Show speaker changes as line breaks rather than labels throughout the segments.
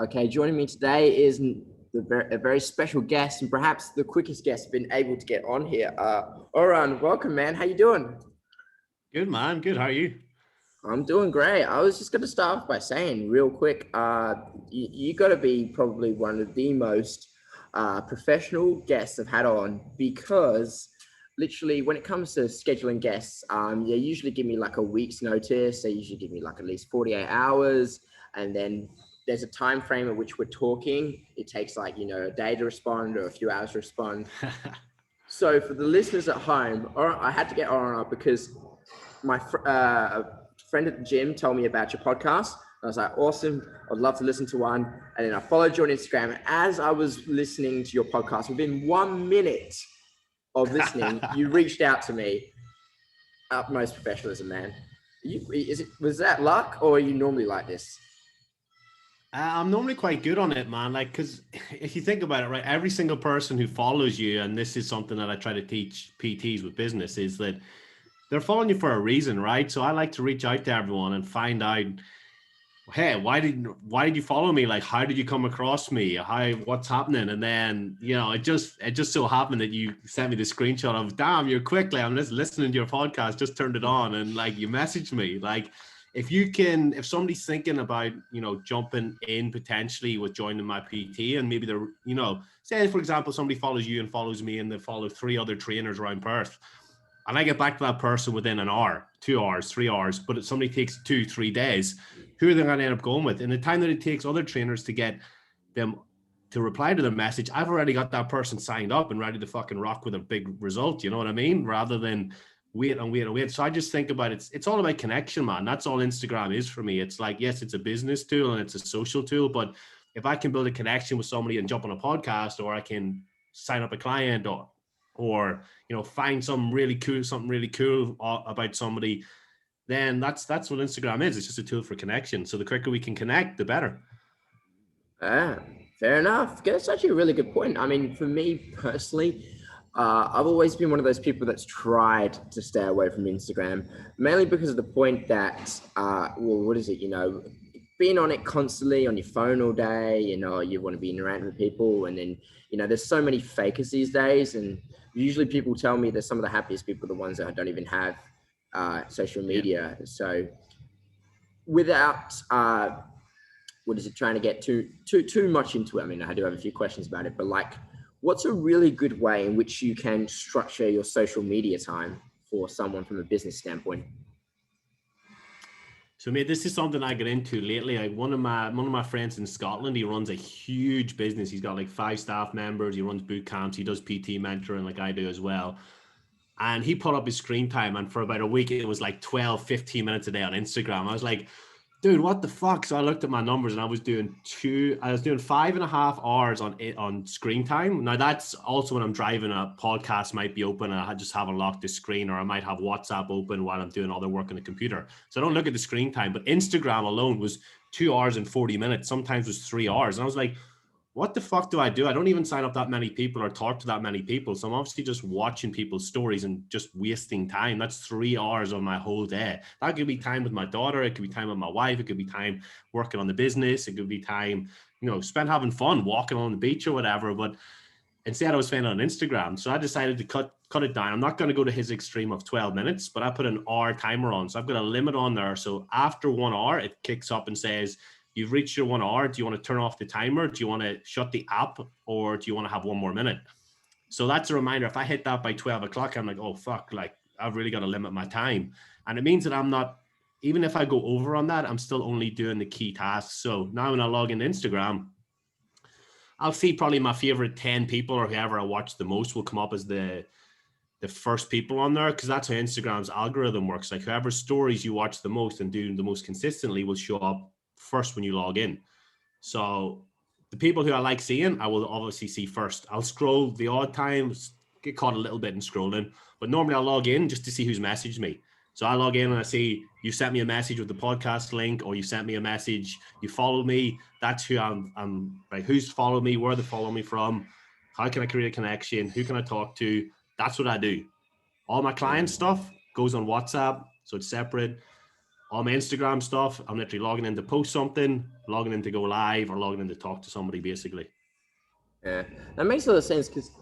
Okay, joining me today is a very special guest and perhaps the quickest guest been able to get on here. Odhran, welcome, man. How you doing?
Good, man. Good. How are you?
I'm doing great. I was just going to start off by saying real quick, you got to be probably one of the most professional guests I've had on because literally when it comes to scheduling guests, they usually give me like a week's notice. They usually give me like at least 48 hours. And then there's a time frame at which we're talking. It takes like, a day to respond or a few hours to respond. So for the listeners at home, I had to get on up because my friend at the gym told me about your podcast. I was like, awesome. I'd love to listen to one. And then I followed you on Instagram. And as I was listening to your podcast, within 1 minute of listening, you reached out to me. Utmost professionalism, man. Was that luck or are you normally like this?
I'm normally quite good on it, man. Like, because if you think about it, right, every single person who follows you, and this is something that I try to teach PTs with business, is that they're following you for a reason, right? So I like to reach out to everyone and find out, hey, why did you follow me? Like, how did you come across me? What's happening? And then, it just so happened that you sent me the screenshot of, damn, you're quickly. I'm just listening to your podcast, just turned it on, and like you messaged me. Like, if somebody's thinking about, jumping in potentially with joining my PT, and maybe they're, say for example, somebody follows you and follows me and they follow 3 other trainers around Perth, and I get back to that person within an hour, 2 hours, 3 hours, but if somebody takes 2-3 days, who are they going to end up going with? In the time that it takes other trainers to get them to reply to their message, I've already got that person signed up and ready to fucking rock with a big result. You know what I mean? Rather than wait and wait and wait. So I just think about it's all about connection, man. That's all Instagram is for me. It's like, yes, it's a business tool and it's a social tool, but if I can build a connection with somebody and jump on a podcast, or I can sign up a client, or find something really cool about somebody, then that's what Instagram is. It's just a tool for connection. So the quicker we can connect, the better.
Ah, fair enough. That's actually a really good point. I mean, for me personally, I've always been one of those people that's tried to stay away from Instagram, mainly because of the point that, what is it? Being on it constantly on your phone all day, you want to be interacting with people. And then, there's so many fakers these days. And usually people tell me that some of the happiest people are the ones that don't even have social
Yeah.
media. So without, trying to get too much into it. I mean, I do have a few questions about it, but like, what's a really good way in which you can structure your social media time for someone from a business standpoint?
So, mate, this is something I got into lately. Like one of my friends in Scotland, he runs a huge business. He's got like 5 staff members. He runs boot camps. He does PT mentoring like I do as well. And he put up his screen time, and for about a week, it was like 12, 15 minutes a day on Instagram. I was like, dude, what the fuck? So I looked at my numbers, and I was doing 5.5 hours on screen time. Now that's also when I'm driving, a podcast might be open and I just haven't locked the screen, or I might have WhatsApp open while I'm doing other work on the computer. So I don't look at the screen time, but Instagram alone was 2 hours and 40 minutes. Sometimes it was 3 hours. And I was like, what the fuck do I do? I don't even sign up that many people or talk to that many people. So I'm obviously just watching people's stories and just wasting time. That's 3 hours of my whole day. That could be time with my daughter. It could be time with my wife. It could be time working on the business. It could be time, spent having fun, walking on the beach or whatever. But instead I was spending on Instagram. So I decided to cut it down. I'm not going to go to his extreme of 12 minutes, but I put an hour timer on. So I've got a limit on there. So after 1 hour, it kicks up and says, you've reached your 1 hour. Do you want to turn off the timer? Do you want to shut the app, or do you want to have 1 more minute? So that's a reminder. If I hit that by 12 o'clock, I'm like, oh, fuck, like I've really got to limit my time. And it means that I'm not, even if I go over on that, I'm still only doing the key tasks. So now when I log into Instagram, I'll see probably my favorite 10 people or whoever I watch the most will come up as the first people on there, because that's how Instagram's algorithm works. Like whoever stories you watch the most and do the most consistently will show up first when you log in. So the people who I like seeing, I will obviously see first. I'll scroll the odd times, get caught a little bit in scrolling, but normally I'll log in just to see who's messaged me. So I log in and I see you sent me a message with the podcast link, or you sent me a message, you follow me. That's who I'm like, who's followed me, where they follow me from, how can I create a connection, who can I talk to? That's what I do. All my client stuff goes on WhatsApp, so it's separate. all my Instagram stuff, I'm literally logging in to post something, logging in to go live, or logging in to talk to somebody, basically.
Yeah, that makes a lot of sense because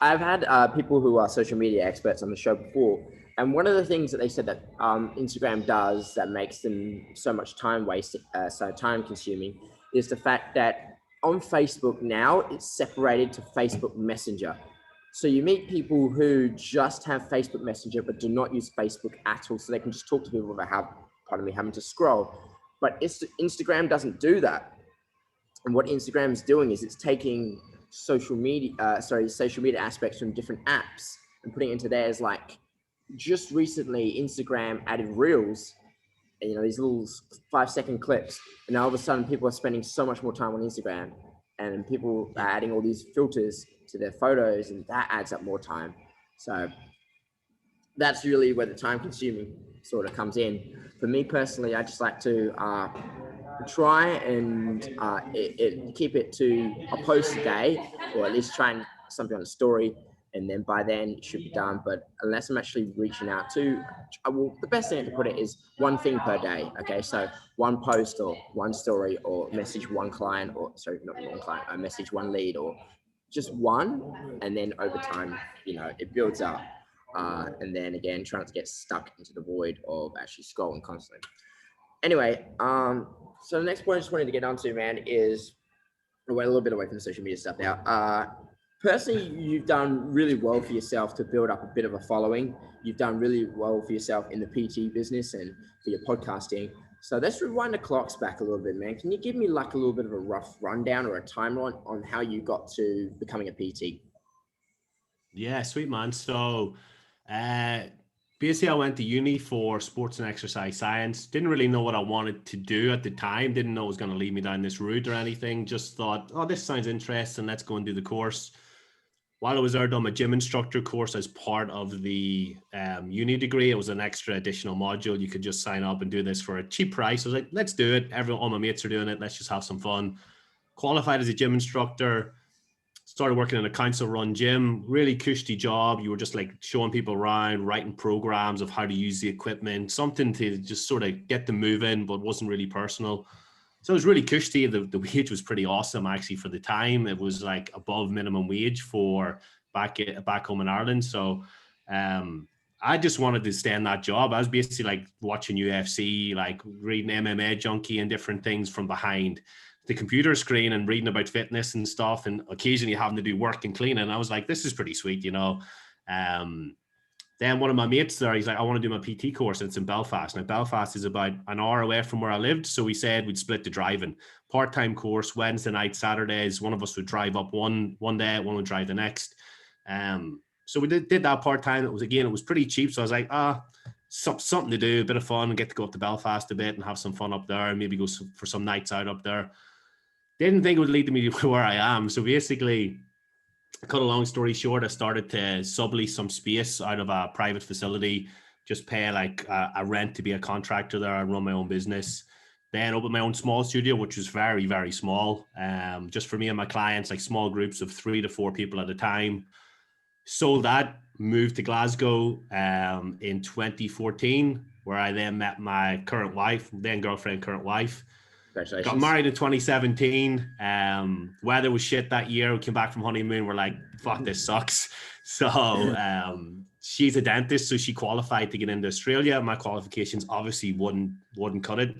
I've had people who are social media experts on the show before, and one of the things that they said that Instagram does that makes them so much time wasted, so time consuming, is the fact that on Facebook now it's separated to Facebook Messenger. So you meet people who just have Facebook Messenger but do not use Facebook at all, so they can just talk to people without, pardon me, having to scroll. But Instagram doesn't do that. And what Instagram is doing is it's taking social media aspects from different apps and putting it into theirs. Like just recently Instagram added reels, and, these little 5-second clips, and now all of a sudden people are spending so much more time on Instagram, and people are adding all these filters to their photos, and that adds up more time. So that's really where the time consuming sort of comes in. For me personally, I just like to try and keep it to a post a day, or at least try and something on a story, and then by then it should be done. But unless I'm actually reaching out to, well, the best thing to put it is one thing per day. Okay, so one post or one story, or message one client, or sorry, not one client, I message one lead, or just one, and then over time, it builds up. And then again, trying to get stuck into the void of actually scrolling constantly. Anyway, so the next point I just wanted to get onto, man, is we're a little bit away from the social media stuff now. Personally, you've done really well for yourself to build up a bit of a following. You've done really well for yourself in the PT business and for your podcasting. So let's rewind the clocks back a little bit, man. Can you give me like a little bit of a rough rundown or a timeline on how you got to becoming a PT?
Yeah, sweet, man. So basically I went to uni for sports and exercise science. Didn't really know what I wanted to do at the time. Didn't know it was going to lead me down this route or anything. Just thought, oh, this sounds interesting. Let's go and do the course. While I was there, done my gym instructor course as part of the uni degree. It was an extra additional module. You could just sign up and do this for a cheap price. I was like, let's do it. All my mates are doing it. Let's just have some fun. Qualified as a gym instructor. Started working in a council-run gym. Really cushy job. You were just like showing people around, writing programs of how to use the equipment, something to just sort of get them moving, but wasn't really personal. So it was really cushy. The wage was pretty awesome, actually, for the time. It was like above minimum wage for back home in Ireland. So I just wanted to stay in that job. I was basically like watching UFC, like reading MMA Junkie and different things from behind the computer screen and reading about fitness and stuff, and occasionally having to do work and cleaning. And I was like, this is pretty sweet, Then one of my mates there, he's like, I want to do my PT course, and it's in Belfast. Now, Belfast is about an hour away from where I lived. So we said we'd split the driving. Part-time course, Wednesday night, Saturdays. One of us would drive up one day, one would drive the next. So we did that part-time. It was pretty cheap. So I was like, something to do, a bit of fun, and get to go up to Belfast a bit and have some fun up there, and maybe go for some nights out up there. Didn't think it would lead me to where I am. So basically, cut a long story short, I started to sublease some space out of a private facility, just pay like a rent to be a contractor there and run my own business. Then opened my own small studio, which was very, very small. Just for me and my clients, like small groups of 3 to 4 people at a time. Sold that, moved to Glasgow in 2014, where I then met my current wife, then girlfriend, current wife.
Congratulations.
Got married in 2017. Weather was shit that year. We came back from honeymoon. We're like, fuck, this sucks. So she's a dentist, so she qualified to get into Australia. My qualifications obviously wouldn't cut it.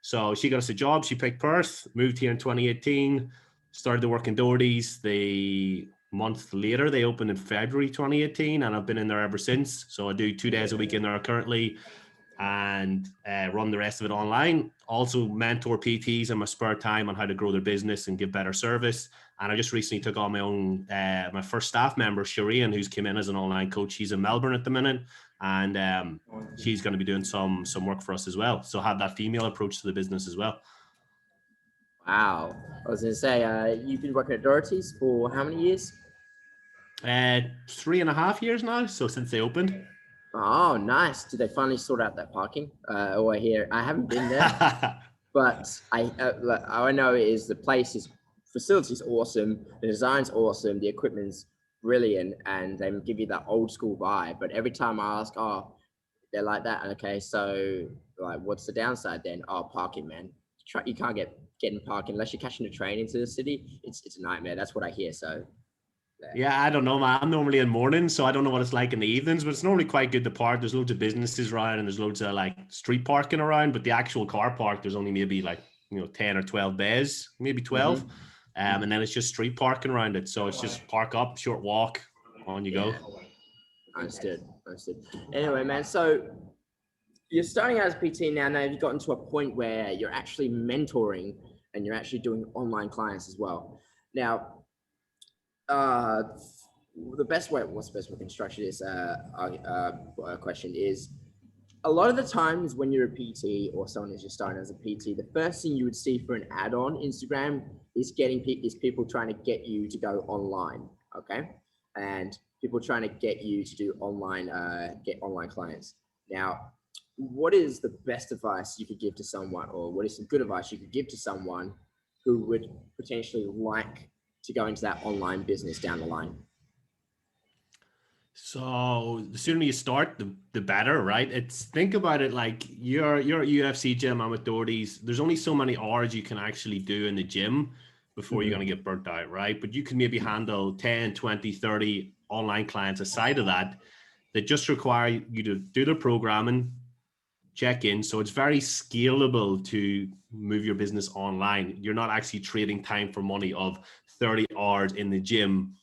So she got us a job. She picked Perth, moved here in 2018, started to work in Doherty's. The month later, they opened in February 2018, and I've been in there ever since. So I do 2 days a week in there currently, and run the rest of it online. Also mentor PTs in my spare time on how to grow their business and give better service. And I just recently took on my own, my first staff member, Shireen, who's come in as an online coach. She's in Melbourne at the minute, and she's going to be doing some work for us as well. So have that female approach to the business as well.
Wow. I was going to say, you've been working at Doherty's for how many years?
3.5 years now. So since they opened.
Oh, nice. Did they finally sort out that parking? I haven't been there, but I know is the facility's awesome. The design's awesome. The equipment's brilliant, and they give you that old school vibe. But every time I ask, they're like that. Okay, so Like, what's the downside then? Oh, parking, man. You can't get in parking unless you're catching a train into the city. It's a nightmare. That's what I hear. So yeah.
Yeah, I don't know, man. I'm normally in mornings, so I don't know what it's like in the evenings, but it's normally quite good to park. There's loads of businesses around and there's loads of like street parking around, but the actual car park, there's only maybe like, 10 or 12 bays, maybe 12.
Mm-hmm.
And then it's just street parking around it. So it's just park up, short walk, on you go.
Yeah, understood. Understood. Anyway, man. So you're starting out as PT now. Now you've gotten to a point where you're actually mentoring and you're actually doing online clients as well. Now, uh, what's the best way to structure this question is, a lot of the times when you're a PT or someone is just starting as a PT, the first thing you would see for an ad on Instagram is people trying to get you to go online, okay, and people trying to get you to do get online clients. Now, what is the best advice you could give to someone, or what is some good advice you could give to someone who would potentially like to go into that online business down the line?
So the sooner you start, the better, right? Think about it like you're at UFC gym, I'm at Doherty's. There's only so many hours you can actually do in the gym before you're going to get burnt out, right? But you can maybe handle 10, 20, 30 online clients aside of that just require you to do the programming, check in. So it's very scalable to move your business online. You're not actually trading time for money of 30 hours in the gym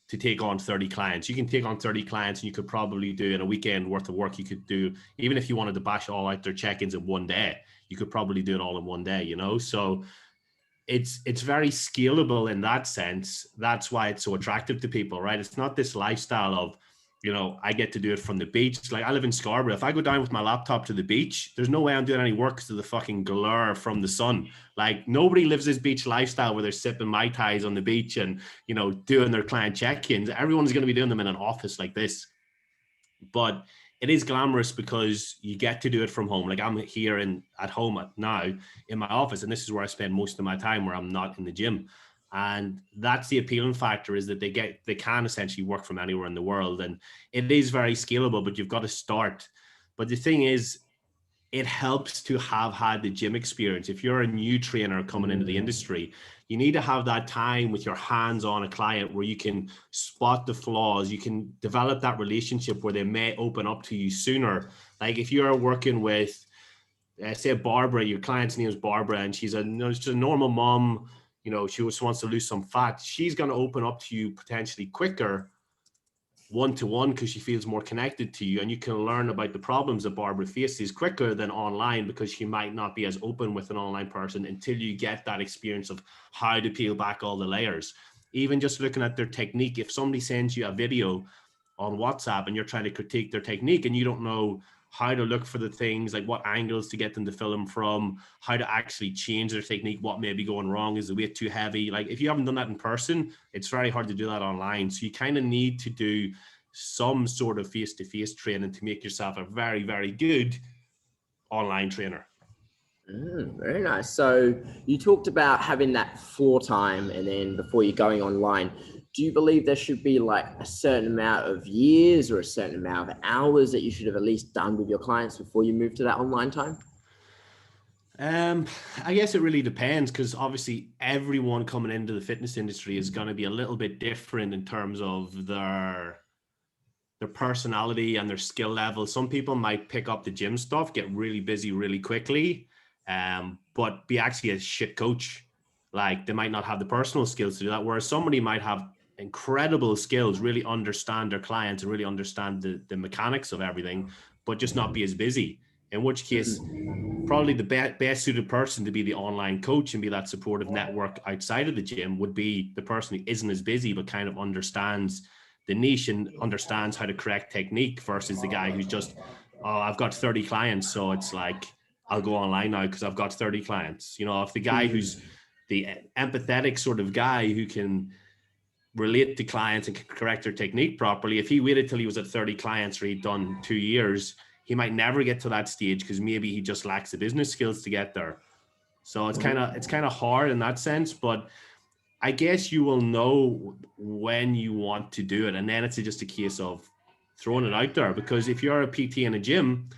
to take on 30 clients. You can take on 30 clients and you could probably do in a weekend worth of work. You could do, even if you wanted to bash all out their check-ins in one day, you could probably do it all in one day, So it's very scalable in that sense. That's why it's so attractive to people, right? It's not this lifestyle of, I get to do it from the beach. Like I live in Scarborough. If I go down with my laptop to the beach, there's no way I'm doing any work because of the fucking glare from the sun. Like nobody lives this beach lifestyle where they're sipping Mai Tais on the beach and, doing their client check-ins. Everyone's going to be doing them in an office like this. But it is glamorous because you get to do it from home. Like I'm here at home now in my office, and this is where I spend most of my time, where I'm not in the gym. And that's the appealing factor, is that they can essentially work from anywhere in the world. And it is very scalable, but you've got to start. But the thing is, it helps to have had the gym experience. If you're a new trainer coming into the industry, you need to have that time with your hands on a client where you can spot the flaws. You can develop that relationship where they may open up to you sooner. Like if you're working with, say Barbara, your client's name is Barbara, and she's just a normal mom, she just wants to lose some fat. She's going to open up to you potentially quicker one-to-one because she feels more connected to you, and you can learn about the problems that Barbara faces quicker than online, because she might not be as open with an online person until you get that experience of how to peel back all the layers. Even just looking at their technique, if somebody sends you a video on WhatsApp and you're trying to critique their technique and you don't know how to look for the things, like what angles to get them to film from, how to actually change their technique, what may be going wrong, is the weight too heavy? Like if you haven't done that in person, it's very hard to do that online. So you kind of need to do some sort of face-to-face training to make yourself a very, very good online trainer.
Very nice. So you talked about having that floor time, and then before you're going online, do you believe there should be like a certain amount of years or a certain amount of hours that you should have at least done with your clients before you move to that online time?
I guess it really depends, because obviously everyone coming into the fitness industry is going to be a little bit different in terms of their personality and their skill level. Some people might pick up the gym stuff, get really busy really quickly, but be actually a shit coach. Like they might not have the personal skills to do that. Whereas somebody might have incredible skills, really understand their clients and really understand the mechanics of everything, but just not be as busy. In which case, probably the best suited person to be the online coach and be that supportive network outside of the gym would be the person who isn't as busy, but kind of understands the niche and understands how to correct technique, versus the guy who's just, oh, I've got 30 clients, so it's like, I'll go online now because I've got 30 clients. If the guy who's the empathetic sort of guy who can relate to clients and can correct their technique properly, if he waited till he was at 30 clients or he'd done 2 years, he might never get to that stage because maybe he just lacks the business skills to get there. So it's kind of hard in that sense, but I guess you will know when you want to do it. And then it's just a case of throwing it out there, because if you're a PT in a gym,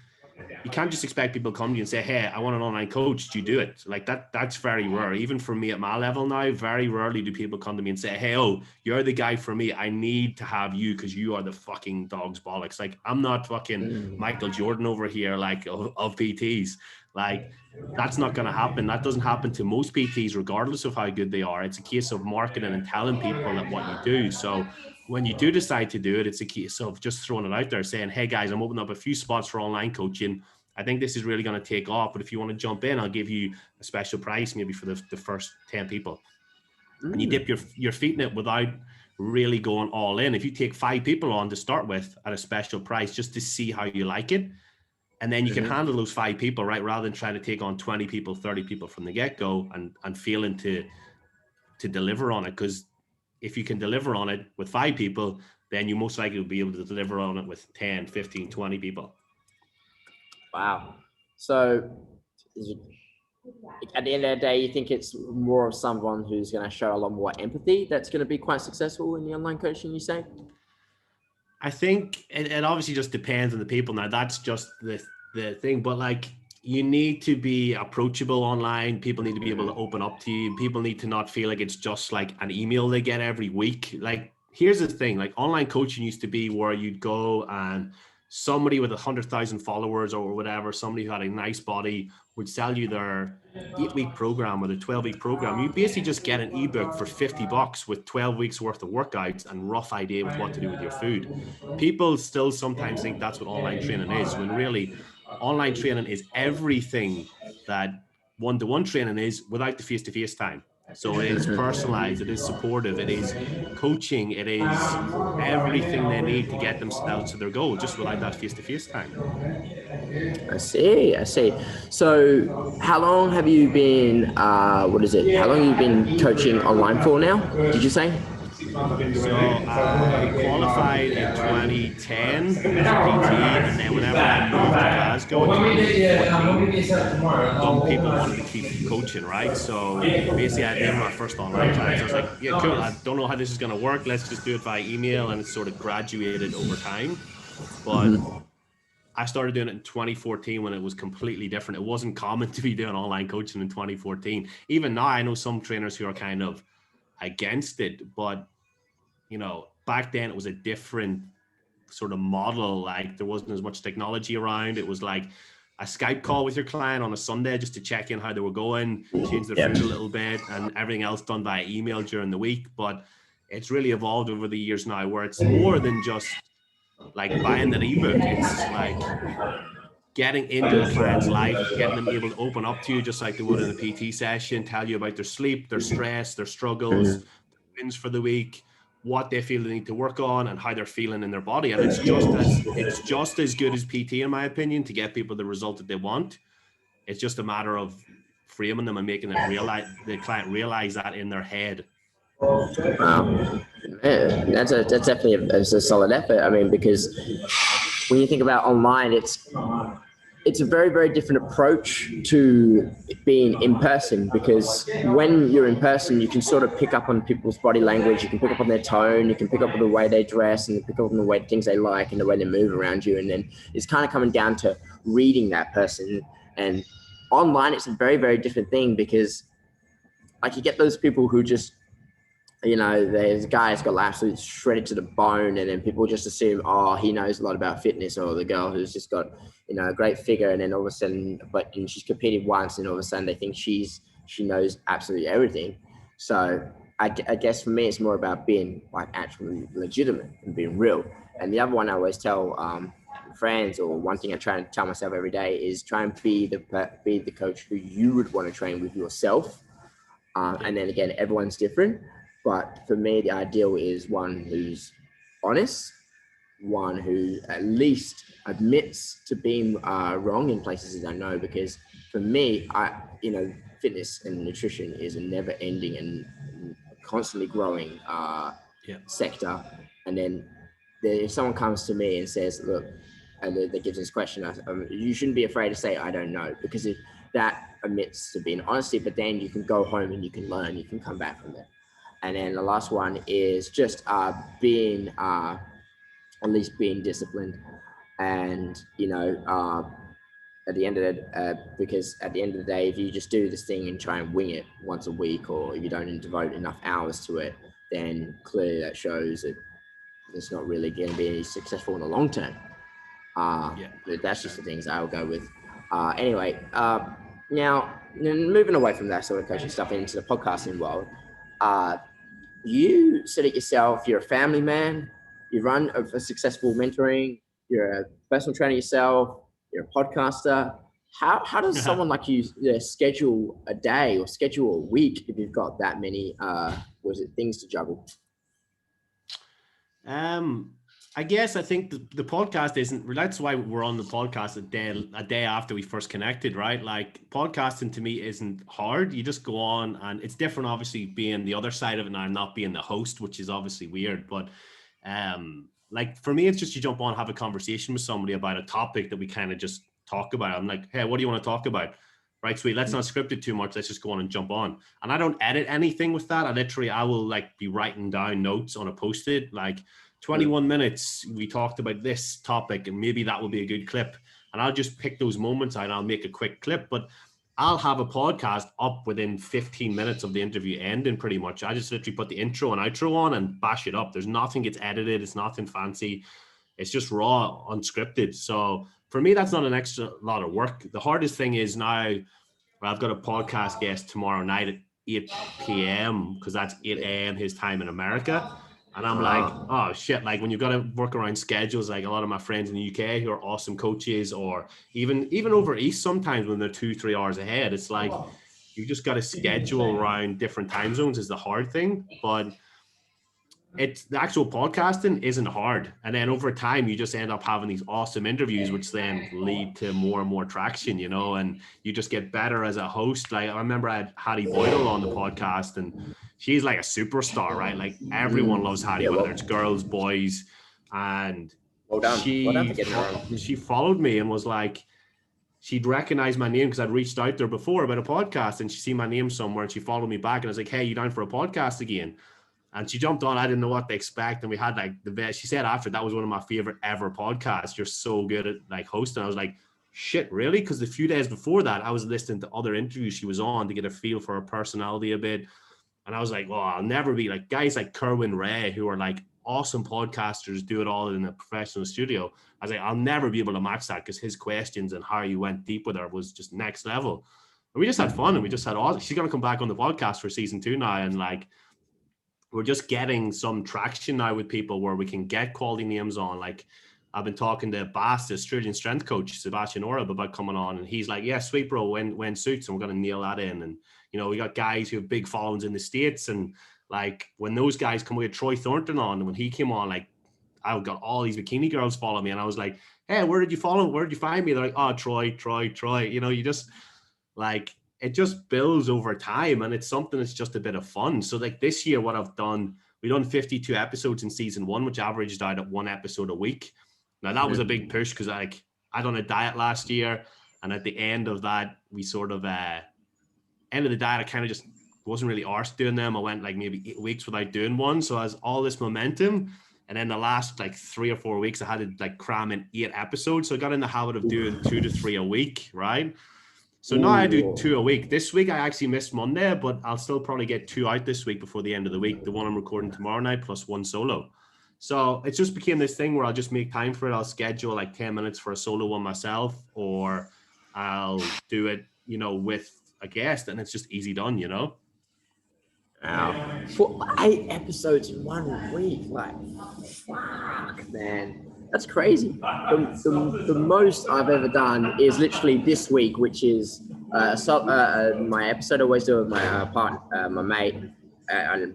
you can't just expect people to come to you and say, hey, I want an online coach. Do you do it? Like that's very rare. Even for me at my level now, very rarely do people come to me and say, hey, oh, you're the guy for me. I need to have you because you are the fucking dog's bollocks. Like, I'm not fucking Michael Jordan over here, like of PTs. Like, that's not going to happen. That doesn't happen to most PTs, regardless of how good they are. It's a case of marketing and telling people that what you do. So when you do decide to do it, it's a case of just throwing it out there saying, hey guys, I'm opening up a few spots for online coaching. I think this is really going to take off, but if you want to jump in, I'll give you a special price maybe for the first 10 people. And you dip your feet in it without really going all in. If you take 5 people on to start with at a special price, just to see how you like it, and then you can handle those 5 people, right? Rather than trying to take on 20 people, 30 people from the get-go and failing to deliver on it. Because if you can deliver on it with 5 people, then you most likely will be able to deliver on it with 10, 15, 20 people.
Wow. So at the end of the day, you think it's more of someone who's going to show a lot more empathy that's going to be quite successful in the online coaching, you say?
I think it obviously just depends on the people. Now, that's just the thing. But like, you need to be approachable online. People need to be able to open up to you. People need to not feel like it's just like an email they get every week. Like, here's the thing, like online coaching used to be where you'd go and somebody with 100,000 followers or whatever, somebody who had a nice body would sell you their 8-week program or the 12-week program. You basically just get an ebook for $50 with 12 weeks worth of workouts and rough idea with what to do with your food. People still sometimes think that's what online training is, when really online training is everything that one-to-one training is without the face-to-face time. So it is personalized, it is supportive, it is coaching, it is everything they need to get themselves to their goal, just without that face-to-face time.
I see. So how long have you been, how long have you been coaching online for now, did you say?
So I qualified in 2010 as a PT, and then whenever I moved to Glasgow in 2014, some people wanted to keep coaching, right? So basically, they were my first online clients. I was like, yeah, cool. I don't know how this is going to work. Let's just do it via email, and it's sort of graduated over time. But I started doing it in 2014 when it was completely different. It wasn't common to be doing online coaching in 2014. Even now, I know some trainers who are kind of against it, but you know, back then it was a different sort of model. Like, there wasn't as much technology around. It was like a Skype call with your client on a Sunday just to check in how they were going, change their food a little bit, and everything else done by email during the week. But it's really evolved over the years now, where it's more than just like buying an ebook. It's like getting into the client's life, getting them able to open up to you just like they would in a PT session, tell you about their sleep, their stress, their struggles, their wins for the week, what they feel they need to work on, and how they're feeling in their body. And it's just as good as PT, in my opinion, to get people the result that they want. It's just a matter of framing them and making the client realize that in their head.
Wow. Yeah, that's definitely a solid effort. I mean, because when you think about online, it's a very, very different approach to being in person, because when you're in person, you can sort of pick up on people's body language, you can pick up on their tone, you can pick up on the way they dress, and pick up on the way things they like and the way they move around you. And then it's kind of coming down to reading that person. And online, it's a very, very different thing, because like you get those people who just, you know, there's a guy who's got absolutely shredded to the bone, and then people just assume, oh, he knows a lot about fitness, or the girl who's just got, you know, a great figure, and then all of a sudden, and she's competed once, and all of a sudden they think she knows absolutely everything. So I guess for me, it's more about being like actually legitimate and being real. And the other one I always tell friends, or one thing I try and tell myself every day, is try and be the coach who you would want to train with yourself. And then again, everyone's different. But for me, the ideal is one who's honest, one who at least admits to being wrong in places that I know. Because for me, fitness and nutrition is a never-ending and constantly growing sector. And then if someone comes to me and says, "Look," and they gives this question, you shouldn't be afraid to say, "I don't know," because that admits to being honesty. But then you can go home and you can learn, you can come back from there. And then the last one is just being at least being disciplined, and at the end of the because at the end of the day, if you just do this thing and try and wing it once a week, or if you don't devote enough hours to it, then clearly that shows that it's not really going to be successful in the long term. But that's just the things I'll go with. Anyway, now moving away from that sort of coaching stuff into the podcasting world, you said it yourself. You're a family man. You run a successful mentoring. You're a personal trainer yourself. You're a podcaster. How does someone like you schedule a day or schedule a week if you've got that many things to juggle?
I guess I think the podcast isn't. That's why we're on the podcast a day after we first connected, right? Like podcasting to me isn't hard. You just go on, and it's different, obviously, being the other side of it now, not being the host, which is obviously weird. But like for me, it's just you jump on, have a conversation with somebody about a topic that we kind of just talk about. I'm like, hey, what do you want to talk about? Right, sweet. Let's not script it too much. Let's just go on and jump on. And I don't edit anything with that. I will like be writing down notes on a Post-it, like 21 minutes, we talked about this topic, and maybe that will be a good clip. And I'll just pick those moments out and I'll make a quick clip, but I'll have a podcast up within 15 minutes of the interview ending pretty much. I just literally put the intro and outro on and bash it up. There's nothing gets edited. It's nothing fancy. It's just raw, unscripted. So for me, that's not an extra lot of work. The hardest thing is now I've got a podcast guest tomorrow night at 8 p.m. because that's 8 a.m. his time in America. And I'm like, oh shit, like when you've got to work around schedules, like a lot of my friends in the UK who are awesome coaches, or even over East sometimes when they're 2-3 hours ahead, it's like you just got to schedule around different time zones is the hard thing. But it's the actual podcasting isn't hard. And then over time, you just end up having these awesome interviews, which then lead to more and more traction, you know, and you just get better as a host. Like I remember I had Hattie Boydell on the podcast, and she's like a superstar, right? Like everyone loves Hattie, whether it's girls, boys. And she followed me and was like, she'd recognized my name because I'd reached out there before about a podcast, and she seen my name somewhere and she followed me back, and I was like, hey, you down for a podcast again? And she jumped on. I didn't know what to expect. And we had like the best. She said after that was one of my favorite ever podcasts. You're so good at like hosting. I was like, shit, really? Because the few days before that, I was listening to other interviews she was on to get a feel for her personality a bit. And I was like, well, I'll never be like guys like Kerwin Ray, who are like awesome podcasters, do it all in a professional studio. I was like, I'll never be able to match that because his questions and how you went deep with her was just next level. And we just had fun, and we just had all. She's going to come back on the podcast for season 2 now. And like, we're just getting some traction now with people where we can get quality names on. Like I've been talking to Bass, the Australian strength coach, Sebastian Orab, about coming on. And he's like, yeah, sweet, bro, when suits. And we're going to nail that in. And, you know, we got guys who have big followings in the States. And like when those guys come, we had Troy Thornton on. And when he came on, like I got all these bikini girls follow me. And I was like, hey, where did you follow? Where did you find me? They're like, oh, Troy. You know, you just like, it just builds over time, and it's something that's just a bit of fun. So like this year, what I've done, we done 52 episodes in season 1, which averaged out at 1 episode a week. Now that was a big push because I done a diet last year, and at the end of that, we sort of end of the diet, I kind of just wasn't really arsed doing them. I went like maybe 8 weeks without doing one. So I has all this momentum, and then the last like 3 or 4 weeks, I had to like cram in 8 episodes. So I got in the habit of doing 2 to 3 a week, right? So now I do 2 a week. This week I actually missed Monday, but I'll still probably get 2 out this week before the end of the week. The one I'm recording tomorrow night plus 1 solo. So it just became this thing where I'll just make time for it. I'll schedule like 10 minutes for a solo one myself, or I'll do it, you know, with a guest, and it's just easy done, you know?
Wow. For 8 episodes in 1 week, like, fuck, man. That's crazy. The most I've ever done is literally this week, which is my episode I always do with my partner, my mate,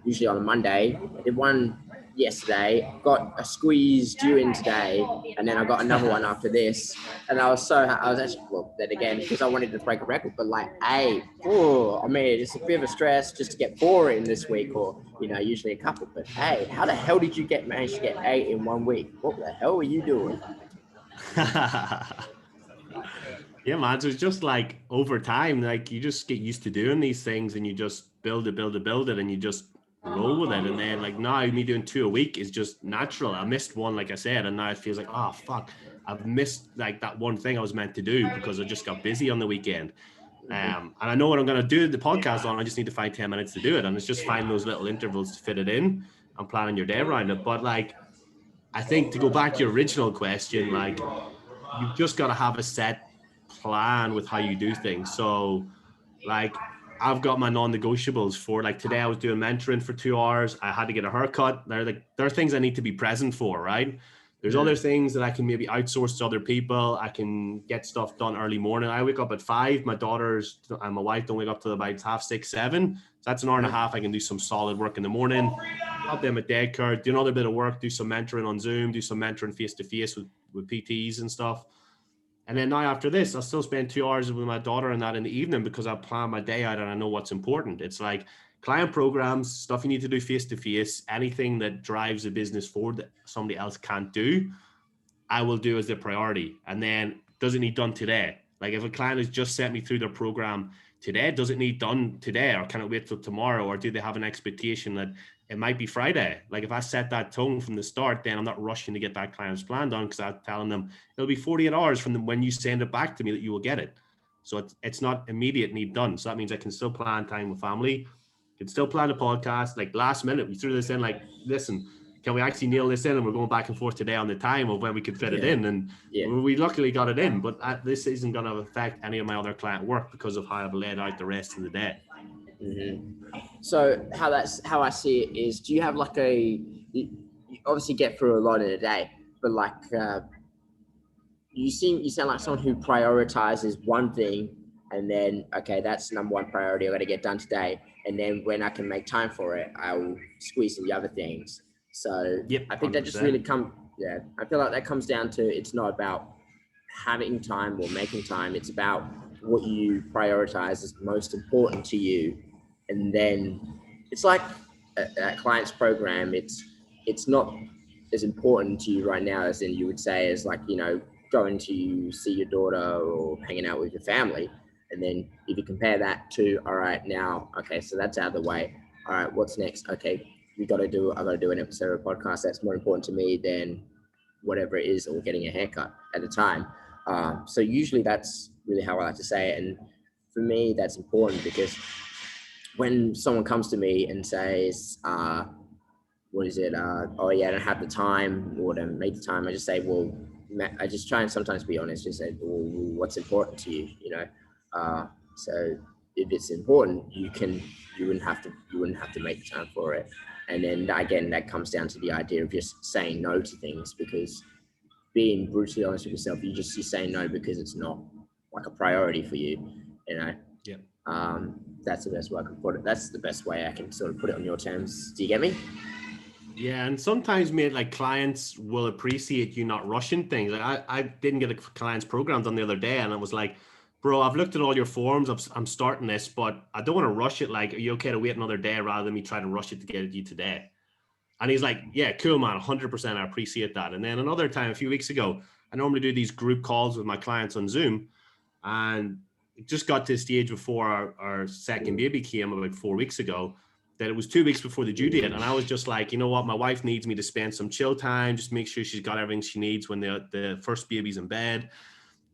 usually on a Monday. I did one yesterday, got a squeeze due in today, and then I got another one after this. And I was actually, well, then again, because I wanted to break a record, but like, I mean, it's a bit of a stress just to get 4 in this week, or, you know, usually a couple. But hey, how the hell did you manage to get 8 in 1 week? What the hell were you doing?
Yeah, man. So it's just like over time, like you just get used to doing these things, and you just build it, and you just roll with it. And then like now me doing 2 a week is just natural. I missed one, like I said, and now it feels like, oh fuck, I've missed like that one thing I was meant to do because I just got busy on the weekend. And I know what I'm going to do the podcast on. I just need to find 10 minutes to do it. And it's just finding those little intervals to fit it in and planning your day around it. But like, I think to go back to your original question, like you've just got to have a set plan with how you do things. So like I've got my non-negotiables for like today I was doing mentoring for 2 hours. I had to get a haircut. There are things I need to be present for, right? There's other things that I can maybe outsource to other people. I can get stuff done early morning. I wake up at 5. My daughters and my wife don't wake up till about 6:30, 7. So that's an hour and a half. I can do some solid work in the morning. Help them at daycare, do another bit of work, do some mentoring on Zoom, do some mentoring face-to-face with PTs and stuff. And then now after this, I'll still spend 2 hours with my daughter and that in the evening because I plan my day out and I know what's important. It's like client programs, stuff you need to do face-to-face, anything that drives a business forward that somebody else can't do, I will do as the priority. And then does it need done today? Like if a client has just sent me through their program today, does it need done today or can it wait till tomorrow? Or do they have an expectation that it might be Friday? Like if I set that tone from the start, then I'm not rushing to get that client's plan done because I'm telling them it'll be 48 hours from when you send it back to me that you will get it. So it's not immediate need done. So that means I can still plan time with family, can still plan a podcast. Like last minute, we threw this in like, listen, can we actually nail this in? And we're going back and forth today on the time of when we could fit it in. And we luckily got it in, but this isn't going to affect any of my other client work because of how I've laid out the rest of the day.
So how I see it is, do you have like you obviously get through a lot in a day, but like you sound like someone who prioritizes one thing and then, okay, that's number one priority. I got to get done today. And then when I can make time for it, I will squeeze in the other things. So
yep,
I think 100%. That just really I feel like that comes down to, it's not about having time or making time. It's about what you prioritize as most important to you. And then it's like a client's program. It's not as important to you right now as in you would say as like, going to see your daughter or hanging out with your family. And then if you compare that to, all right, now, okay, so that's out of the way. All right, what's next? Okay, I got to do an episode of a podcast. That's more important to me than whatever it is, or getting a haircut at a time. So usually that's really how I like to say it. And for me, that's important because when someone comes to me and says, what is it? Oh yeah, I don't have the time or to make the time. I just say, well, I just try and sometimes be honest. Just say, well, what's important to you? So if it's important, you wouldn't have to make the time for it. And then again, that comes down to the idea of just saying no to things, because being brutally honest with yourself, you're saying no because it's not like a priority for you.
Yeah.
That's the best way I can put it. That's the best way I can sort of put it on your terms. Do you get me?
Yeah, and sometimes, mate, like clients will appreciate you not rushing things. Like I didn't get a client's program done the other day, and I was like, bro, I've looked at all your forms. I'm starting this, but I don't want to rush it. Like, are you okay to wait another day rather than me try to rush it to get it to you today? And he's like, yeah, cool, man, 100%. I appreciate that. And then another time, a few weeks ago, I normally do these group calls with my clients on Zoom, and it just got to the stage before our second baby came about 4 weeks ago, that it was 2 weeks before the due date. And I was just like, you know what? My wife needs me to spend some chill time, just make sure she's got everything she needs when the first baby's in bed.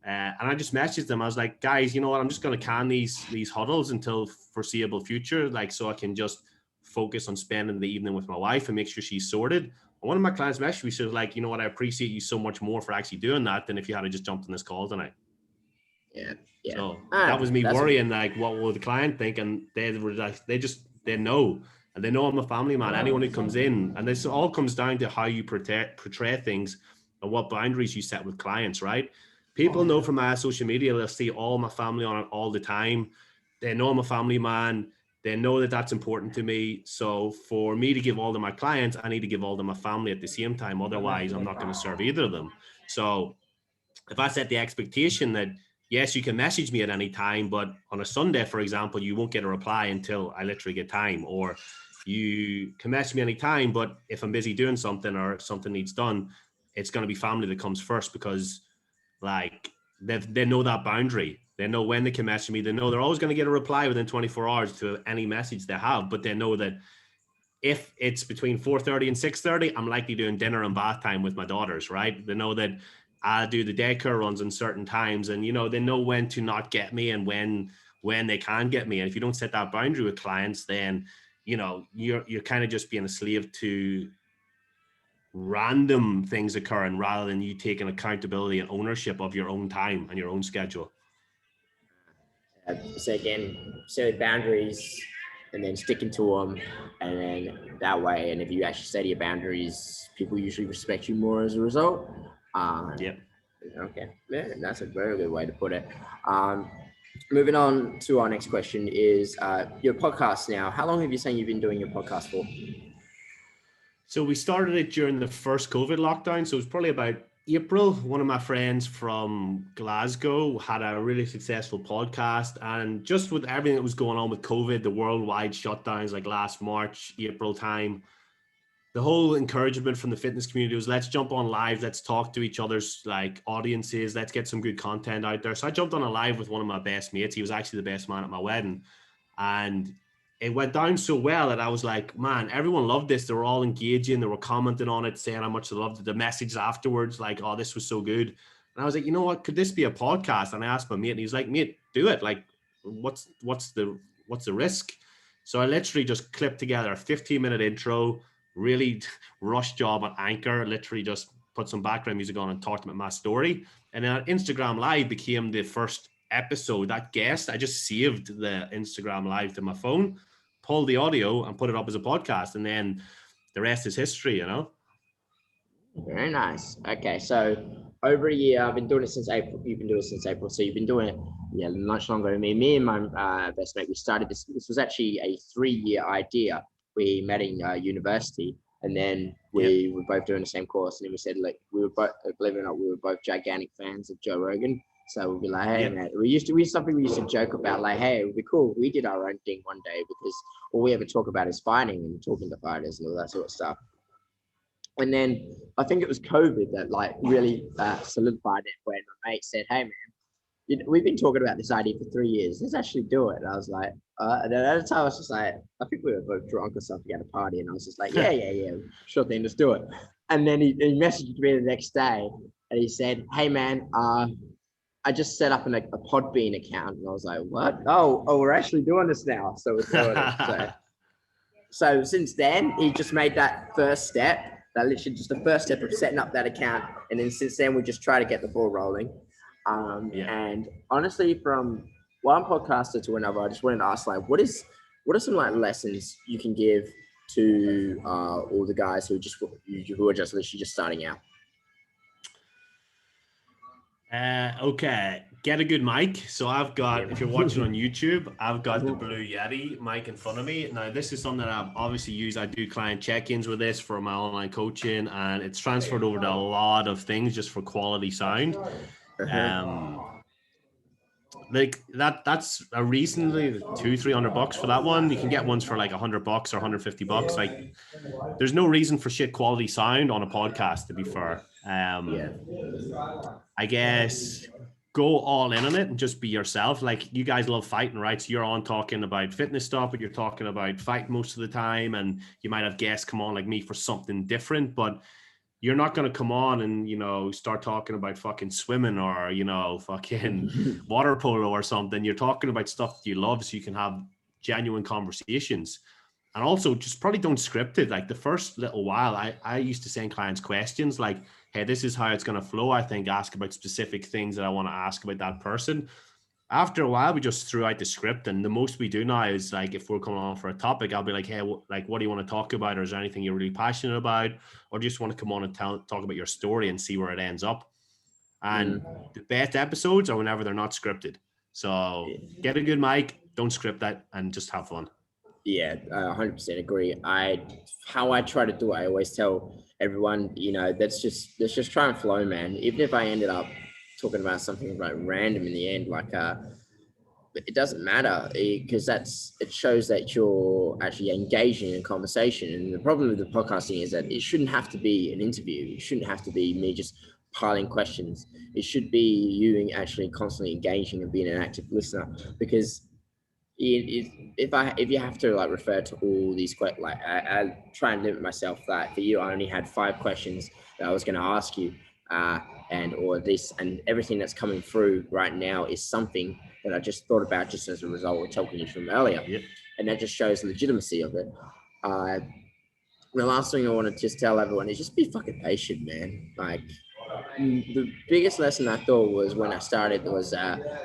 And I just messaged them. I was like, guys, you know what? I'm just going to can these huddles until foreseeable future, like so I can just focus on spending the evening with my wife and make sure she's sorted. And one of my clients messaged me, she was like, you know what? I appreciate you so much more for actually doing that than if you had just jumped on this call tonight.
Yeah.
So that was me worrying, like, what will the client think? And they were like, they know. And they know I'm a family man. Anyone who comes in, and this all comes down to how you portray things and what boundaries you set with clients, right? People know from my social media, they'll see all my family on it all the time. They know I'm a family man. They know that that's important to me. So for me to give all to my clients, I need to give all to my family at the same time. Otherwise, I'm not going to serve either of them. So if I set the expectation that, yes, you can message me at any time, but on a Sunday, for example, you won't get a reply until I literally get time, or you can message me anytime, but if I'm busy doing something or something needs done, it's going to be family that comes first, because like they know that boundary. They know when they can message me. They know they're always going to get a reply within 24 hours to any message they have, but they know that if it's between 4:30 and 6:30, I'm likely doing dinner and bath time with my daughters, right? They know that I do the daycare runs on certain times, and they know when to not get me and when they can get me. And if you don't set that boundary with clients, then you're kind of just being a slave to random things occurring rather than you taking accountability and ownership of your own time and your own schedule.
So again, setting boundaries and then sticking to them, and then that way, and if you actually set your boundaries, people usually respect you more as a result.
Yep.
Okay, yeah, that's a very good way to put it. Moving on to our next question is your podcast now. How long have you saying you've been doing your podcast for?
So we started it during the first COVID lockdown. So it was probably about April. One of my friends from Glasgow had a really successful podcast, and just with everything that was going on with COVID, the worldwide shutdowns like last March, April time, the whole encouragement from the fitness community was, let's jump on live, let's talk to each other's like audiences, let's get some good content out there. So I jumped on a live with one of my best mates. He was actually the best man at my wedding, and it went down so well that I was like, man, everyone loved this. They were all engaging, they were commenting on it, saying how much they loved it. The messages afterwards, like, oh, this was so good. And I was like, you know what, could this be a podcast? And I asked my mate, and he's like, mate, do it. Like, what's the risk? So I literally just clipped together a 15-minute intro, really rush job at Anchor, literally just put some background music on and talked about my story. And then Instagram Live became the first episode. That guest, I just saved the Instagram Live to my phone, pulled the audio and put it up as a podcast. And then the rest is history,
Very nice. Okay, so over a year, I've been doing it since April. You've been doing it since April, so you've been doing it much longer than me. Me and my best mate, we started this. This was actually a 3-year idea. We met in university, and then we were both doing the same course. And then we said, like, we were both, believe it or not, we were both gigantic fans of Joe Rogan. So we'd be like, hey, man, we used to joke about, like, hey, it would be cool if we did our own thing one day, because all we ever talk about is fighting and talking to fighters and all that sort of stuff. And then I think it was COVID that like really solidified it, when my mate said, hey, man, we've been talking about this idea for 3 years. Let's actually do it. And I was like, and then at the time I was just like, I think we were both drunk or something at a party. And I was just like, yeah, sure thing, let's do it. And then he messaged me the next day and he said, hey, man, I just set up a Podbean account. And I was like, what? Oh, we're actually doing this now. So we're doing it. So since then, he just made that first step. That literally just the first step of setting up that account. And then since then, we just try to get the ball rolling. And honestly, from one podcaster to another, I just wanted to ask, like, what are some like lessons you can give to all the guys who are just literally just starting out?
Okay, get a good mic. So I've got, if you're watching on YouTube, I've got the Blue Yeti mic in front of me. Now, this is something that I've obviously used. I do client check-ins with this for my online coaching, and it's transferred over to a lot of things just for quality sound. Like that's a reasonably $200-300 for that one. You can get ones for like $100 or $150. Like, there's no reason for shit quality sound on a podcast, to be fair. I guess go all in on it and just be yourself. Like, you guys love fighting, right? So you're on talking about fitness stuff, but you're talking about fight most of the time, and you might have guests come on like me for something different, but you're not going to come on and, start talking about fucking swimming or, fucking water polo or something. You're talking about stuff that you love, so you can have genuine conversations. And also, just probably don't script it. Like, the first little while, I used to send clients questions like, hey, this is how it's going to flow. I think ask about specific things that I want to ask about that person. After a while, we just threw out the script, and the most we do now is, like, if we're coming on for a topic, I'll be like, hey, what do you want to talk about? Or is there anything you're really passionate about? Or do you just want to come on and talk about your story and see where it ends up? And the best episodes are whenever they're not scripted. So get a good mic, don't script that, and just have fun.
Yeah, I 100% agree. How I try to do it, I always tell everyone, let's just try and flow, man. Even if I ended up talking about something like random in the end, like it doesn't matter, because it shows that you're actually engaging in conversation. And the problem with the podcasting is that it shouldn't have to be an interview. It shouldn't have to be me just piling questions. It should be you actually constantly engaging and being an active listener, because if you have to like refer to all these questions, like I try and limit myself that for you, I only had 5 questions that I was going to ask you. and or this and everything that's coming through right now is something that I just thought about just as a result of talking to you from earlier.
Yep.
And that just shows the legitimacy of it. The last thing I want to just tell everyone is just be fucking patient, man. Like, the biggest lesson I thought was when I started was,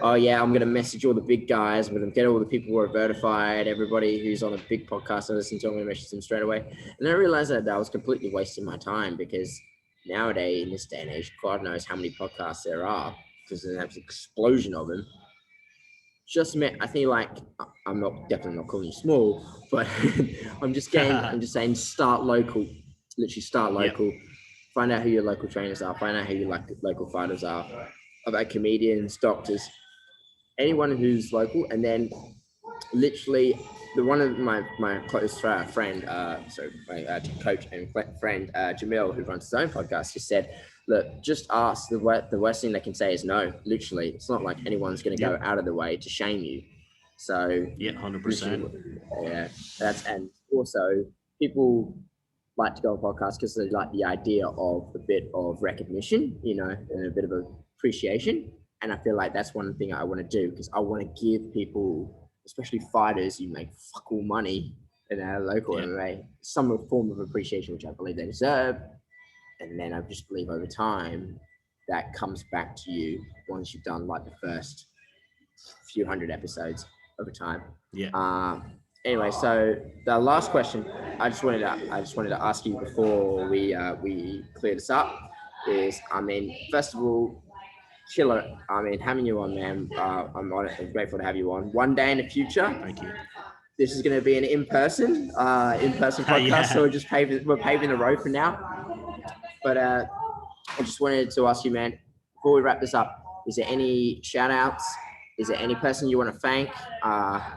oh yeah, I'm gonna message all the big guys, I'm gonna get all the people who are verified, everybody who's on a big podcast I listen to, I'm gonna message them straight away. And then I realized that I was completely wasting my time, because nowadays in this day and age, God knows how many podcasts there are, because there's an explosion of them. Just met, I think, like, I'm not definitely not calling you small, but I'm just saying start local, literally start local. Yep. Find out who your local trainers are, find out who your local fighters are, about comedians, doctors, anyone who's local. And then literally one of my close friend, my coach and friend, Jamil, who runs his own podcast, just said, look, just ask. The worst thing they can say is no. Literally, it's not like anyone's going to go out of the way to shame you. So
yeah, 100%.
Yeah, and also people like to go on podcasts because they like the idea of a bit of recognition, and a bit of appreciation. And I feel like that's one thing I want to do, because I want to give people, especially fighters who make fuck all money in our local MMA, some form of appreciation, which I believe they deserve. And then I just believe over time that comes back to you once you've done like the first few hundred episodes over time.
Yeah.
Anyway, so the last question I just wanted to ask you before we clear this up is, first of all, killer. Having you on, man. I'm grateful to have you on. One day in the future.
Thank you.
This is going to be an in-person podcast, so we're paving the road for now. But I just wanted to ask you, man, before we wrap this up, is there any shout outs? Is there any person you want to thank?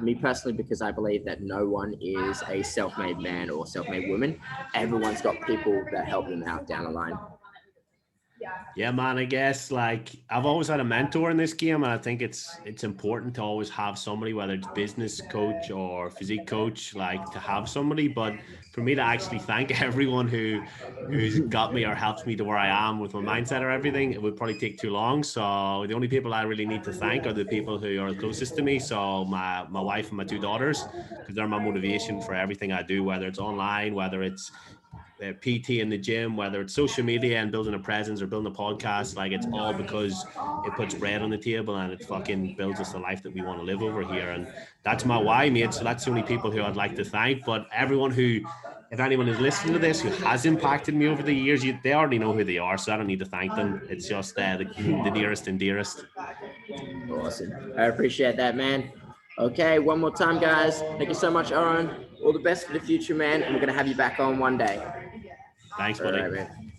Me personally, because I believe that no one is a self-made man or self-made woman. Everyone's got people that help them out down the line.
Yeah, man, I guess like I've always had a mentor in this game, and I think it's important to always have somebody, whether it's business coach or physique coach, like to have somebody. But for me to actually thank everyone who's got me or helped me to where I am with my mindset or everything, it would probably take too long. So the only people I really need to thank are the people who are closest to me. So my wife and my two daughters, because they're my motivation for everything I do, whether it's online, whether it's PT in the gym, whether it's social media and building a presence or building a podcast. Like, it's all because it puts bread on the table and it fucking builds us the life that we want to live over here. And that's my why, mate. So that's the only people who I'd like to thank. But everyone who, if anyone is listening to this who has impacted me over the years, they already know who they are, so I don't need to thank them. It's just the nearest and dearest.
Awesome. I appreciate that, man. Okay, one more time, guys. Thank you so much, Odhran. All the best for the future, man. And we're going to have you back on one day.
Thanks, buddy.
All right, man.